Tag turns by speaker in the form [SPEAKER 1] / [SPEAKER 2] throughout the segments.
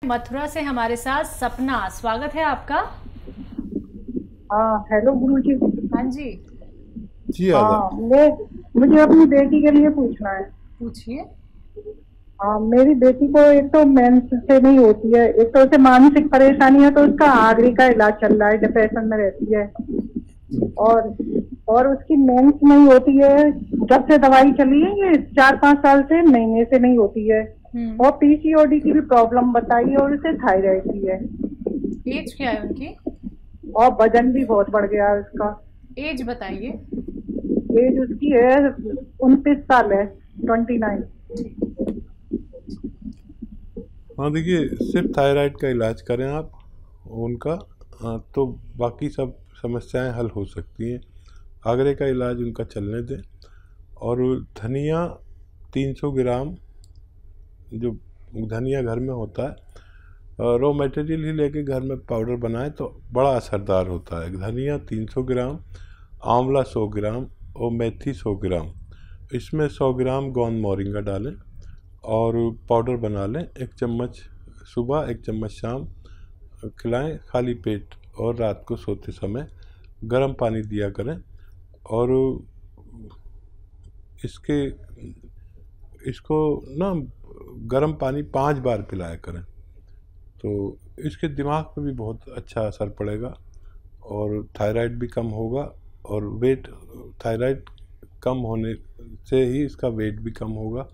[SPEAKER 1] मथुरा से हमारे साथ सपना, स्वागत है आपका।
[SPEAKER 2] हाँ, हेलो गुरु जी।
[SPEAKER 1] हाँ जी,
[SPEAKER 3] जी
[SPEAKER 2] हाँ, मुझे अपनी बेटी के लिए पूछना है।
[SPEAKER 1] पूछिए।
[SPEAKER 2] हाँ, मेरी बेटी को एक तो मेंस से नहीं होती है, एक तो उसे मानसिक परेशानी है, तो उसका आगरी का इलाज चल रहा है, डिप्रेशन में रहती है। और उसकी मेंस नहीं होती है, जब से दवाई चली है ये 4-5 साल से, महीने से नहीं होती है। और पीसीओडी की भी प्रॉब्लम बताई है और उसे थायराइड भी है।
[SPEAKER 1] एज क्या है उनकी?
[SPEAKER 2] और वजन भी बहुत बढ़ गया है उसका।
[SPEAKER 1] एज बताइए।
[SPEAKER 2] एज उसकी है 29 साल है, 29।
[SPEAKER 3] हाँ, देखिए सिर्फ थायराइड का इलाज करें आप उनका, तो बाकी सब समस्याएं हल हो सकती हैं। आगरे का इलाज उनका चलने दें। और धनिया 300 ग्राम, जो धनिया घर में होता है, रॉ मटेरियल ही लेके घर में पाउडर बनाए तो बड़ा असरदार होता है। धनिया 300 ग्राम, आंवला 100 ग्राम और मेथी 100 ग्राम, इसमें 100 ग्राम गोंद मोरिंगा डालें और पाउडर बना लें। 1 चम्मच सुबह, 1 चम्मच शाम खिलाएं खाली पेट। और रात को सोते समय गर्म पानी दिया करें। और इसको ना गर्म पानी 5 बार पिलाया करें, तो इसके दिमाग पे भी बहुत अच्छा असर पड़ेगा और थायराइड भी कम होगा। और थायराइड कम होने से ही इसका वेट भी कम होगा।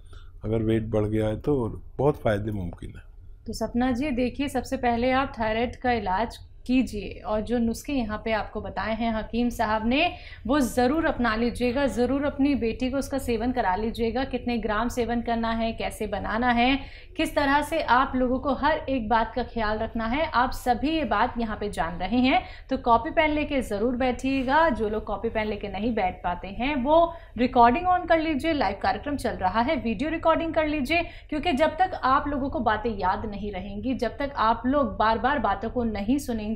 [SPEAKER 3] अगर वेट बढ़ गया है तो बहुत फ़ायदे मुमकिन है।
[SPEAKER 1] तो सपना जी, देखिए सबसे पहले आप थायराइड का इलाज कीजिए और जो नुस्खे यहाँ पे आपको बताए हैं हकीम साहब ने, वो ज़रूर अपना लीजिएगा। ज़रूर अपनी बेटी को उसका सेवन करा लीजिएगा। कितने ग्राम सेवन करना है, कैसे बनाना है, किस तरह से आप लोगों को हर एक बात का ख्याल रखना है, आप सभी ये बात यहाँ पे जान रहे हैं। तो कॉपी पेन लेके ज़रूर बैठिएगा। जो लोग कॉपी पेन लेके नहीं बैठ पाते हैं वो रिकॉर्डिंग ऑन कर लीजिए। लाइव कार्यक्रम चल रहा है, वीडियो रिकॉर्डिंग कर लीजिए, क्योंकि जब तक आप लोगों को बातें याद नहीं रहेंगी, जब तक आप लोग बार बार बातों को नहीं सुनेंगे,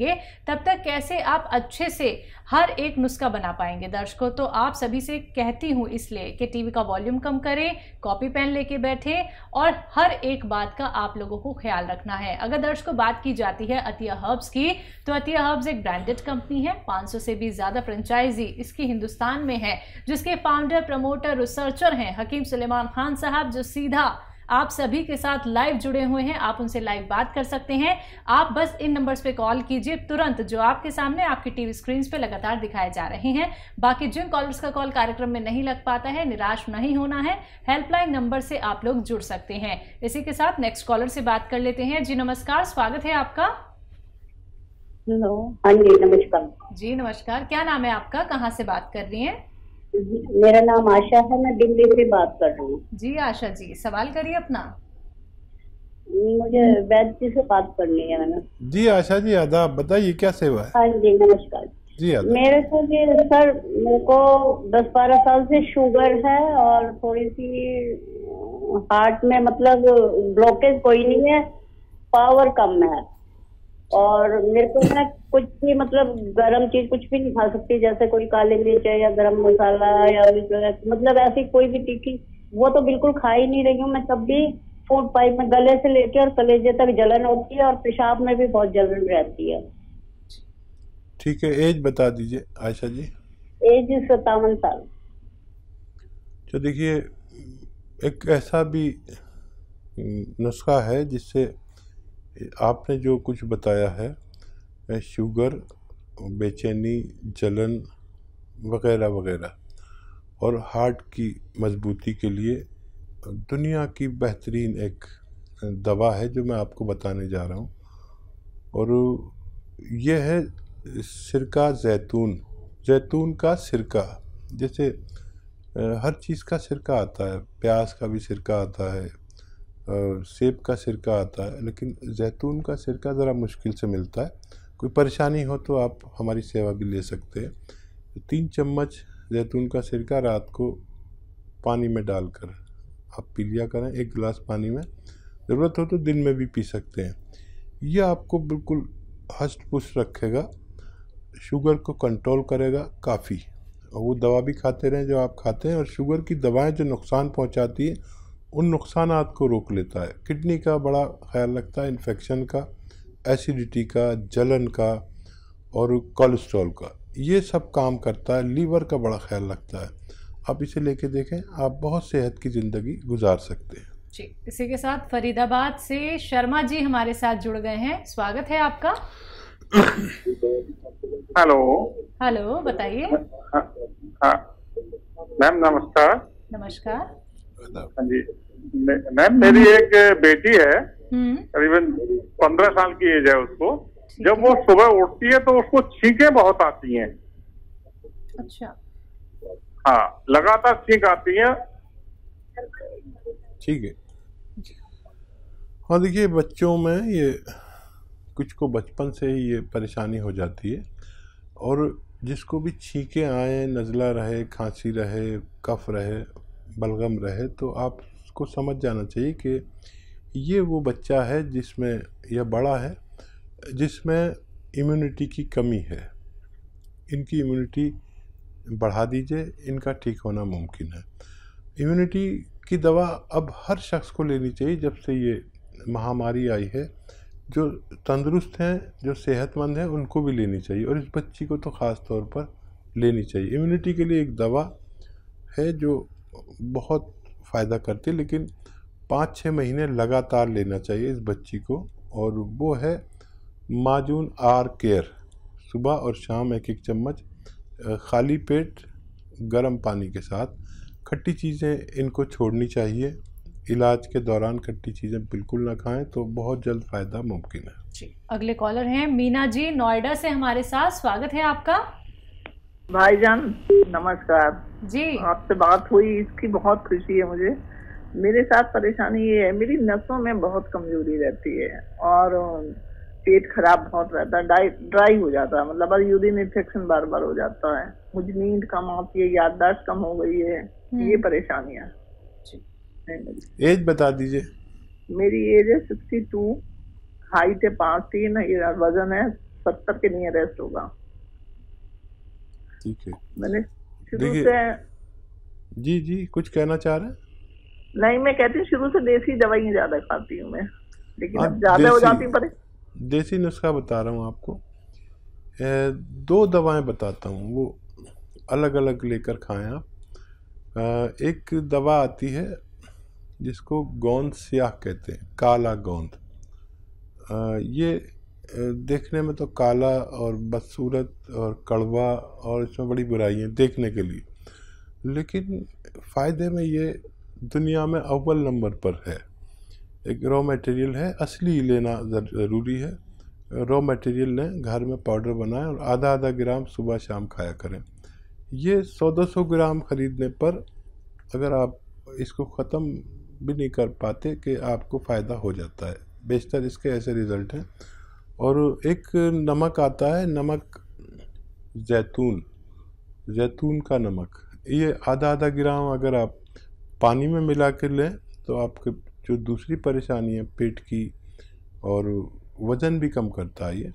[SPEAKER 1] तब तक कैसे आप अच्छे से हर एक नुस्खा बना पाएंगे। दर्शकों, तो आप सभी से कहती हूँ इसलिए कि टीवी का वॉल्यूम कम करें, कॉपी पेन लेके बैठे और हर एक बात का आप लोगों को ख्याल रखना है। अगर दर्शकों बात की जाती है अतिया हर्ब्स की, तो अतिया हर्ब्स एक ब्रांडेड कंपनी है। 500 से भी ज्यादा फ्रेंचाइजी इसकी हिंदुस्तान में है, जिसके फाउंडर, प्रमोटर, रिसर्चर हैं हकीम सुलेमान खान साहब, जो सीधा आप सभी के साथ लाइव जुड़े हुए हैं। आप उनसे लाइव बात कर सकते हैं। आप बस इन नंबर्स पे कॉल कीजिए तुरंत, जो आपके सामने आपकी टीवी स्क्रीन पे लगातार दिखाए जा रहे हैं। बाकी जिन कॉलर्स का कॉल कार्यक्रम में नहीं लग पाता है, निराश नहीं होना है, हेल्पलाइन नंबर से आप लोग जुड़ सकते हैं। इसी के साथ नेक्स्ट कॉलर से बात कर लेते हैं। जी नमस्कार, स्वागत है आपका।
[SPEAKER 4] हेलो, हाँ जी नमस्कार।
[SPEAKER 1] जी नमस्कार, क्या नाम है आपका, कहाँ से बात कर रही हैं?
[SPEAKER 4] मेरा नाम आशा है, मैं दिल्ली से बात कर रही हूँ।
[SPEAKER 1] जी आशा जी, सवाल करिए अपना।
[SPEAKER 4] मुझे वैद्य जी से बात करनी है मैंने।
[SPEAKER 3] जी आशा जी, आदाब, बताइए क्या सेवा है?
[SPEAKER 4] हाँ जी नमस्कार
[SPEAKER 3] जी आदाब।
[SPEAKER 4] मेरे को सर, मेरे को 10-12 साल से शुगर है और थोड़ी सी हार्ट में मतलब ब्लॉकेज कोई नहीं है, पावर कम है। और मेरे को ना कुछ भी मतलब गरम चीज कुछ भी नहीं खा सकती, जैसे कोई काली मिर्च या गरम मसाला या मतलब ऐसी कोई भी तीखी, वो तो बिल्कुल खा ही नहीं रही हूँ मैं। तब भी फूड पाइप में गले से लेके और कलेजे तक जलन होती है और पेशाब में भी बहुत जलन रहती है।
[SPEAKER 3] ठीक है, एज बता दीजिए आशा जी।
[SPEAKER 4] एज 57 साल।
[SPEAKER 3] तो देखिए, एक ऐसा भी नुस्खा है जिससे आपने जो कुछ बताया है, शुगर, बेचैनी, जलन वगैरह वगैरह, और हार्ट की मजबूती के लिए दुनिया की बेहतरीन एक दवा है जो मैं आपको बताने जा रहा हूँ। और ये है सिरका जैतून का सिरका। जैसे हर चीज़ का सिरका आता है, प्याज का भी सिरका आता है, सेब का सिरका आता है, लेकिन जैतून का सिरका ज़रा मुश्किल से मिलता है। कोई परेशानी हो तो आप हमारी सेवा भी ले सकते हैं। 3 चम्मच जैतून का सिरका रात को पानी में डालकर आप पी लिया करें, 1 गिलास पानी में। ज़रूरत हो तो दिन में भी पी सकते हैं। यह आपको बिल्कुल हष्ट पुष्ट रखेगा, शुगर को कंट्रोल करेगा काफ़ी। और वो दवा भी खाते रहें जो आप खाते हैं, और शुगर की दवाएं जो नुकसान पहुंचाती हैं उन नुकसानात को रोक लेता है। किडनी का बड़ा ख्याल रखता है, इन्फेक्शन का, एसिडिटी का, जलन का और कोलेस्ट्रॉल का, ये सब काम करता है। लीवर का बड़ा ख्याल रखता है। आप इसे लेके देखें, आप बहुत सेहत की ज़िंदगी गुजार सकते हैं
[SPEAKER 1] जी। इसी के साथ फरीदाबाद से शर्मा जी हमारे साथ जुड़ गए हैं, स्वागत है आपका।
[SPEAKER 5] हेलो।
[SPEAKER 1] हेलो, बताइए।
[SPEAKER 5] मैम नमस्कार।
[SPEAKER 1] नमस्कार।
[SPEAKER 5] हाँ जी मैम, मेरी एक बेटी है, करीबन 15 साल की एज है उसको। जब वो सुबह उठती है तो उसको छींकें बहुत आती हैं।
[SPEAKER 1] अच्छा।
[SPEAKER 5] हाँ, लगातार छींक आती है।
[SPEAKER 3] ठीक है। हाँ देखिए, बच्चों में ये कुछ को बचपन से ही ये परेशानी हो जाती है, और जिसको भी छींकें आए, नज़ला रहे, खांसी रहे, कफ रहे, बलगम रहे, तो आपको समझ जाना चाहिए कि ये वो बच्चा है जिसमें, यह बड़ा है जिसमें इम्यूनिटी की कमी है। इनकी इम्यूनिटी बढ़ा दीजिए, इनका ठीक होना मुमकिन है। इम्यूनिटी की दवा अब हर शख्स को लेनी चाहिए जब से ये महामारी आई है। जो तंदुरुस्त हैं, जो सेहतमंद हैं, उनको भी लेनी चाहिए, और इस बच्ची को तो ख़ास तौर पर लेनी चाहिए। इम्यूनिटी के लिए एक दवा है जो बहुत फ़ायदा करती है, लेकिन 5-6 महीने लगातार लेना चाहिए इस बच्ची को, और वो है माजून आर केयर। सुबह और शाम 1-1 चम्मच खाली पेट गर्म पानी के साथ। खट्टी चीज़ें इनको छोड़नी चाहिए। इलाज के दौरान खट्टी चीज़ें बिल्कुल ना खाएं, तो बहुत जल्द फ़ायदा मुमकिन है
[SPEAKER 1] जी। अगले कॉलर हैं मीना जी नोएडा से हमारे साथ, स्वागत है आपका।
[SPEAKER 6] भाईजान नमस्कार
[SPEAKER 1] जी।
[SPEAKER 6] आपसे बात हुई, इसकी बहुत खुशी है मुझे। मेरे साथ परेशानी ये है, मेरी नसों में बहुत कमजोरी रहती है और पेट खराब बहुत रहता है, ड्राई हो जाता है, मतलब यूरिन इन्फेक्शन बार बार हो जाता है। मुझे नींद कम आती है, याददाश्त कम हो गई है, ये परेशानियां।
[SPEAKER 3] एज बता दीजिए।
[SPEAKER 6] मेरी एज है 62, हाइट है 5'3", वजन है 70 के नियरेस्ट होगा।
[SPEAKER 3] ठीक है।
[SPEAKER 6] मैंने शुरू से
[SPEAKER 3] जी कुछ कहना चाह रहे हैं?
[SPEAKER 6] नहीं, मैं कहती हूँ शुरू से देसी दवाइयाँ ज्यादा खाती हूँ मैं, लेकिन अब ज्यादा हो जाती पर
[SPEAKER 3] देसी नुस्खा बता रहा हूँ आपको। 2 दवाएं बताता हूँ, वो अलग अलग लेकर खाएं आप। एक दवा आती है जिसको गोंद स्याह कहते हैं, काला गोंद। ये देखने में तो काला और बदसूरत और कड़वा, और इसमें बड़ी बुराइयाँ देखने के लिए, लेकिन फ़ायदे में ये दुनिया में अव्वल नंबर पर है। एक रॉ मटेरियल है, असली लेना ज़रूरी है। रॉ मटेरियल लें, घर में पाउडर बनाएं और आधा ग्राम सुबह शाम खाया करें। ये 100-200 ग्राम ख़रीदने पर अगर आप इसको ख़त्म भी नहीं कर पाते कि आपको फ़ायदा हो जाता है। बेशतर इसके ऐसे रिज़ल्ट हैं। और एक नमक आता है, नमक जैतून का नमक, ये आधा ग्राम अगर आप पानी में मिला कर लें तो आपके जो दूसरी परेशानी है पेट की, और वज़न भी कम करता है। ये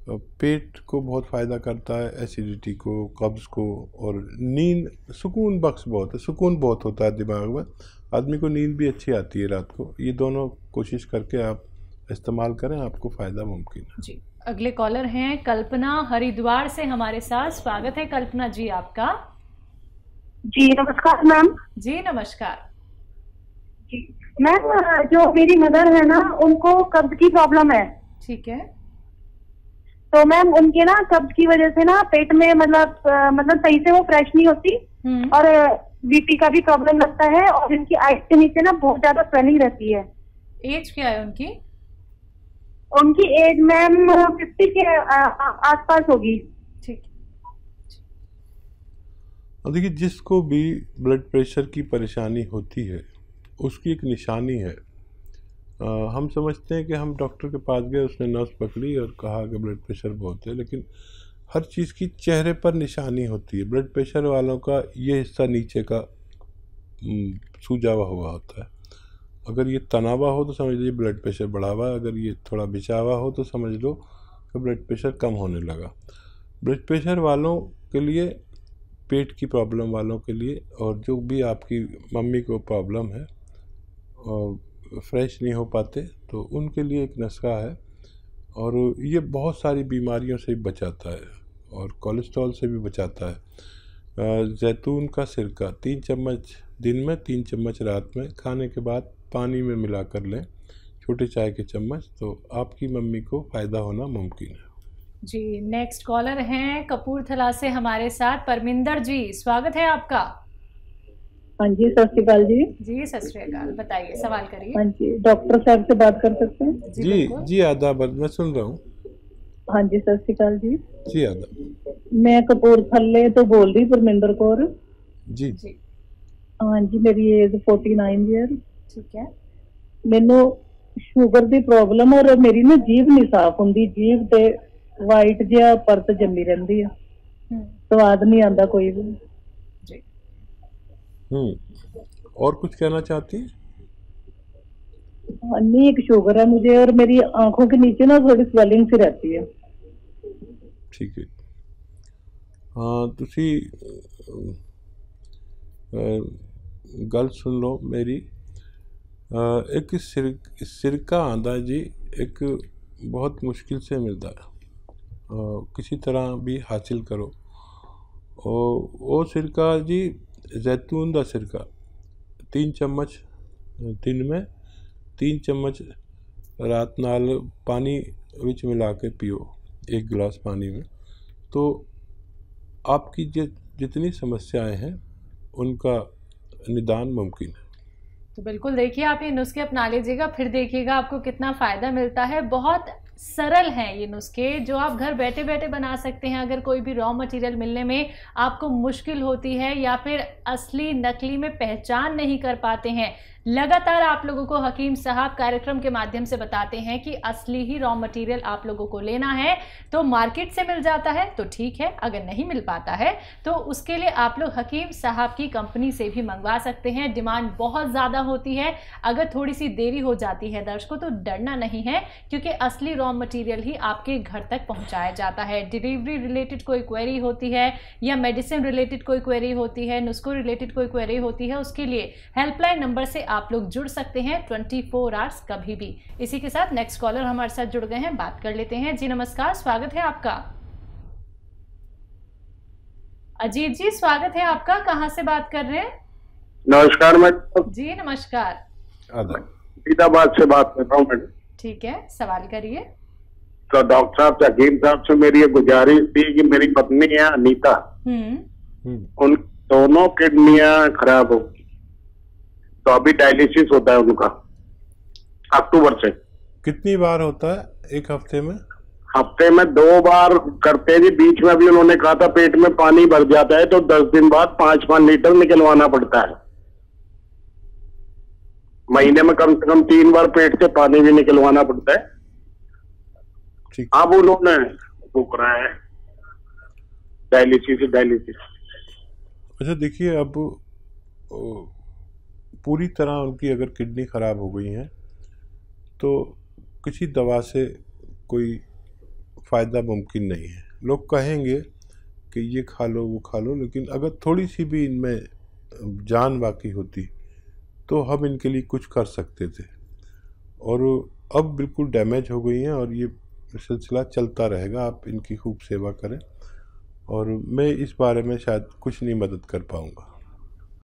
[SPEAKER 3] पेट को बहुत फ़ायदा करता है, एसिडिटी को, कब्ज़ को, और नींद, सुकून बख्श बहुत है, सुकून बहुत होता है दिमाग में, आदमी को नींद भी अच्छी आती है रात को। ये दोनों कोशिश करके आप इस्तेमाल करें, आपको फ़ायदा मुमकिन है
[SPEAKER 1] जी। अगले कॉलर हैं कल्पना हरिद्वार से हमारे साथ, स्वागत है कल्पना जी आपका।
[SPEAKER 2] जी नमस्कार मैम।
[SPEAKER 1] जी नमस्कार।
[SPEAKER 2] जी मैम, जो मेरी मदर है ना, उनको कब्ज की प्रॉब्लम है।
[SPEAKER 1] ठीक है।
[SPEAKER 2] तो मैम उनके ना कब्ज की वजह से ना पेट में मतलब सही से वो फ्रेश नहीं होती, और बीपी का भी प्रॉब्लम लगता है, और इनकी आइज के नीचे ना बहुत ज्यादा स्वेलिंग रहती है।
[SPEAKER 1] एज क्या है उनकी?
[SPEAKER 2] उनकी एज मैम 50 के आसपास होगी।
[SPEAKER 1] ठीक।
[SPEAKER 3] देखिए, जिसको भी ब्लड प्रेशर की परेशानी होती है उसकी एक निशानी है। हम समझते हैं कि हम डॉक्टर के पास गए, उसने नस पकड़ी और कहा कि ब्लड प्रेशर बहुत है, लेकिन हर चीज़ की चेहरे पर निशानी होती है। ब्लड प्रेशर वालों का ये हिस्सा नीचे का सूजावा हुआ होता है। अगर ये तना हुआ हो तो समझ लीजिए ब्लड प्रेशर बढ़ा हुआ है, अगर ये थोड़ा बिछा हुआ हो तो समझ लो कि ब्लड प्रेशर कम होने लगा। ब्लड प्रेशर वालों के लिए, पेट की प्रॉब्लम वालों के लिए, और जो भी आपकी मम्मी को प्रॉब्लम है, फ्रेश नहीं हो पाते, तो उनके लिए एक नुस्खा है और ये बहुत सारी बीमारियों से भी बचाता है और कोलेस्ट्रॉल से भी बचाता है। जैतून का सिरका 3 चम्मच दिन में, 3 चम्मच रात में, खाने के बाद पानी में मिला कर लें, छोटे चाय के चम्मच, तो आपकी मम्मी को फ़ायदा होना मुमकिन है।
[SPEAKER 1] जी, नेक्स्ट कॉलर हैं कपूरथला से हमारे साथ परमिंदर जी, स्वागत है आपका।
[SPEAKER 7] हाँ जी, सत श्री अकाल जी।
[SPEAKER 1] जी सत श्री अकाल, बताइए, सवाल करिए।
[SPEAKER 7] हाँ जी, डॉक्टर साहब से बात कर सकते हैं?
[SPEAKER 3] जी आदाब, मैं सुन रहा हूँ।
[SPEAKER 7] हाँ जी, सत श्री अकाल जी।
[SPEAKER 3] जी आदाब।
[SPEAKER 7] मैं कपूरथले तो बोल रही परमिंदर कौर
[SPEAKER 3] जी।
[SPEAKER 7] हाँ जी, मेरी एज 49 ईयर।
[SPEAKER 1] ठीक है।
[SPEAKER 7] मैनू शुगर दी प्रॉब्लम और मेरी ना जीभ नहीं साफ होंदी, जीभ ते वाइट जिहा परत जमी रहंदी है, स्वाद नहीं आंदा कोई भी।
[SPEAKER 3] और कुछ कहना चाहती हैं?
[SPEAKER 7] नहीं, एक शुगर है मुझे और मेरी आंखों के नीचे ना थोड़ी स्वेलिंग सी रहती है।
[SPEAKER 3] ठीक है। हाँ, तुसी गल सुन लो मेरी। एक सिरका आंदा जी, एक बहुत मुश्किल से मिलता है, किसी तरह भी हासिल करो। वो सिरका जी जैतून का सिरका 3 चम्मच दिन में, 3 चम्मच रात नाल पानी विच मिला के पियो, 1 गिलास पानी में, तो आपकी जितनी समस्याएं हैं उनका निदान मुमकिन है।
[SPEAKER 1] तो बिल्कुल देखिए, आप ये नुस्खे अपना लीजिएगा, फिर देखिएगा आपको कितना फ़ायदा मिलता है। बहुत सरल हैं ये नुस्खे जो आप घर बैठे बैठे बना सकते हैं। अगर कोई भी रॉ मटेरियल मिलने में आपको मुश्किल होती है या फिर असली नकली में पहचान नहीं कर पाते हैं, लगातार आप लोगों को हकीम साहब कार्यक्रम के माध्यम से बताते हैं कि असली ही रॉ मटेरियल आप लोगों को लेना है। तो मार्केट से मिल जाता है तो ठीक है, अगर नहीं मिल पाता है तो उसके लिए आप लोग हकीम साहब की कंपनी से भी मंगवा सकते हैं। डिमांड बहुत ज़्यादा होती है, अगर थोड़ी सी देरी हो जाती है दर्शकों तो डरना नहीं है, क्योंकि असली रॉ मटेरियल ही आपके घर तक पहुँचाया जाता है। डिलीवरी रिलेटेड कोई क्वेरी होती है या मेडिसिन रिलेटेड कोई क्वेरी होती है, नुस्खों रिलेटेड कोई क्वेरी होती है, उसके लिए हेल्पलाइन नंबर से आप लोग जुड़ सकते हैं 24 आवर्स कभी भी। इसी के साथ नेक्स्ट कॉलर हमारे साथ जुड़ गए हैं, बात कर लेते हैं। जी नमस्कार, स्वागत है आपका। अजीत जी, स्वागत है आपका, कहां से बात कर रहे हैं?
[SPEAKER 8] नमस्कार मैडम।
[SPEAKER 1] जी नमस्कार।
[SPEAKER 8] फरीदाबाद से बात कर रहा हूँ मैडम।
[SPEAKER 1] ठीक है, सवाल करिए।
[SPEAKER 8] तो डॉक्टर साहब से, हकीम साहब से मेरी ये गुजारिश थी कि मेरी पत्नी है अनीता, उन दोनों किडनियां खराब हो, तो अभी डायलिसिस होता है उनका अक्टूबर से।
[SPEAKER 3] कितनी बार होता है एक हफ्ते में?
[SPEAKER 8] हफ्ते में 2 बार करते हैं जी। बीच में अभी उन्होंने कहा था पेट में पानी भर जाता है तो 10 दिन बाद 5-5 लीटर निकलवाना पड़ता है। महीने में कम से कम 3 बार पेट से पानी भी निकलवाना पड़ता है। अब उन्होंने वो कराया है डायलिसिस।
[SPEAKER 3] अच्छा देखिए, अब पूरी तरह उनकी अगर किडनी ख़राब हो गई है तो किसी दवा से कोई फ़ायदा मुमकिन नहीं है। लोग कहेंगे कि ये खा लो वो खा लो, लेकिन अगर थोड़ी सी भी इनमें जान बाकी होती तो हम इनके लिए कुछ कर सकते थे, और अब बिल्कुल डैमेज हो गई हैं और ये सिलसिला चलता रहेगा। आप इनकी खूब सेवा करें और मैं इस बारे में शायद कुछ नहीं मदद कर पाऊँगा।